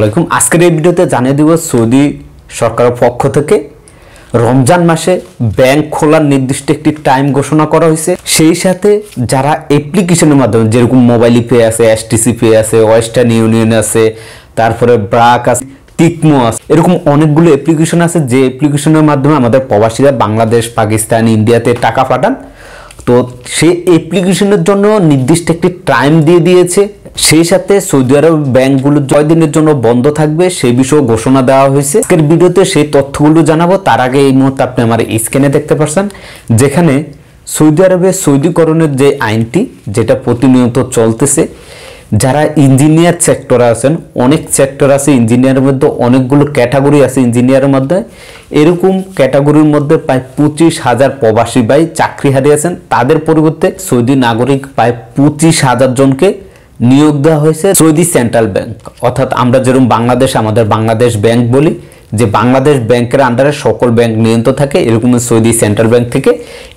আলাইকুম। আজকের এই ভিডিওতে জানিয়ে দিব সৌদি সরকারের পক্ষ থেকে রমজান মাসে ব্যাংক খোলার নির্দিষ্ট একটি টাইম ঘোষণা করা হয়েছে। সেই সাথে যারা অ্যাপ্লিকেশনের মাধ্যমে যেরকম মোবাইল পে আছে, এসটিসি পে আছে, ওয়েস্টার্ন ইউনিয়ন আছে, তারপরে ব্রাক আছে, টিকমো আছে, এরকম অনেকগুলো অ্যাপ্লিকেশন আছে যে অ্যাপ্লিকেশনের মাধ্যমে আমাদের প্রবাসীরা বাংলাদেশ, পাকিস্তান, ইন্ডিয়াতে টাকা পাঠান। তো সেই অ্যাপ্লিকেশনের জন্য নির্দিষ্ট একটি টাইম দিয়ে দিয়েছে। সেই সাথে সৌদি আরব ব্যাংকগুলো 6 দিনের জন্য বন্ধ থাকবে সেই বিষয়ে ঘোষণা দেওয়া হয়েছে। আজকের ভিডিওতে সেই তথ্যগুলো জানাবো। তার আগে এই মুহূর্তে আপনি আমার স্ক্রিনে দেখতে পাচ্ছেন যেখানে সৌদি আরবের সৌদিকরণের যে আইনটি যেটা প্রতিনিয়ত চলতেছে, যারা ইঞ্জিনিয়ার সেক্টরে আছেন, অনেক সেক্টর আছে ইঞ্জিনিয়ারের মধ্যে, অনেকগুলো ক্যাটাগরি আছে ইঞ্জিনিয়ারের মধ্যে। এরকম ক্যাটাগরির মধ্যে প্রায় 25,000 প্রবাসী ভাই চাকরি হারিয়েছেন। তাদের পরিবর্তে সৌদি নাগরিক প্রায় 25,000 জনকে নিয়োগ দেওয়া হয়েছে সৌদি সেন্ট্রাল ব্যাংক, অর্থাৎ আমরা যেরকম বাংলাদেশ আমাদের বাংলাদেশ ব্যাংক বলি, যে বাংলাদেশ ব্যাংকের আন্ডারে সকল ব্যাংক নিয়ন্ত্রণ থাকে, এরকম সৌদি সেন্ট্রাল ব্যাংক থেকে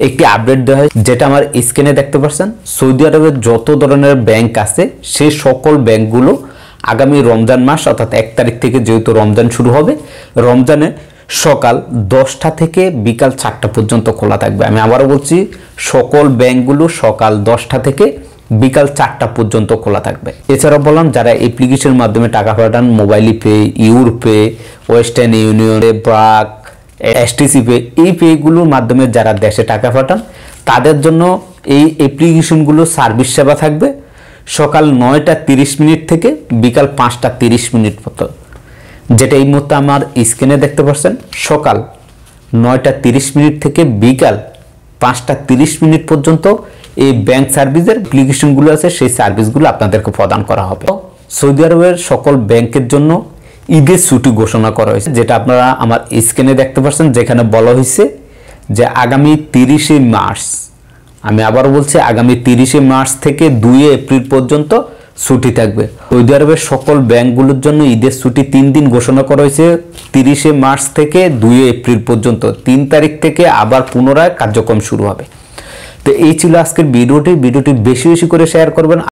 একটি আপডেট দেওয়া হয় যেটা আমার স্ক্রিনে দেখতে পাচ্ছেন। সৌদি আরবের যত ধরনের ব্যাংক আছে সেই সকল ব্যাংকগুলো আগামী রমজান মাস অর্থাৎ 1 তারিখ থেকে, যেহেতু রমজান শুরু হবে, রমজানে সকাল 10টা থেকে বিকাল 4টা পর্যন্ত খোলা থাকবে। আমি আবারও বলছি, সকল ব্যাংকগুলো সকাল 10টা থেকে বিকাল 4টা পর্যন্ত খোলা থাকবে। এছাড়াও বললাম যারা অ্যাপ্লিকেশনের মাধ্যমে টাকা পাঠান, mobile pay, your pay, Western Union, BRAC, STC pay, এই পেগুলোর মাধ্যমে যারা দেশে টাকা পাঠান তাদের জন্য এই অ্যাপ্লিকেশনগুলো সার্ভিস সেবা থাকবে সকাল 9টা 30 মিনিট থেকে বিকাল 5টা 30 মিনিট পর্যন্ত, যেটা এই মুহূর্তে আমার স্ক্রিনে দেখতে পাচ্ছেন। সকাল 9টা 30 মিনিট থেকে বিকাল 5টা 30 মিনিট পর্যন্ত এই ব্যাংক সার্ভিসের অ্যাপ্লিকেশনগুলো আছে, সেই সার্ভিসগুলো আপনাদেরকে প্রদান করা হবে। সৌদি আরবের সকল ব্যাংকের জন্য ঈদের ছুটি ঘোষণা করা হয়েছে, যেটা আপনারা আমার স্ক্রিনে দেখতে পাচ্ছেন, যেখানে বলা হয়েছে যে আগামী 30শে মার্চ, আমি আবার বলছি আগামী 30শে মার্চ থেকে 2 এপ্রিল পর্যন্ত ছুটি থাকবে। সৌদি আরবের সকল ব্যাংকগুলোর জন্য ঈদের ছুটি 3 দিন ঘোষণা করা হয়েছে, 30শে মার্চ থেকে 2 এপ্রিল পর্যন্ত। 3 তারিখ থেকে আবার পুনরায় কার্যক্রম শুরু হবে। তো এই ছিল আজকের ভিডিওটি বেশি বেশি করে শেয়ার করবেন।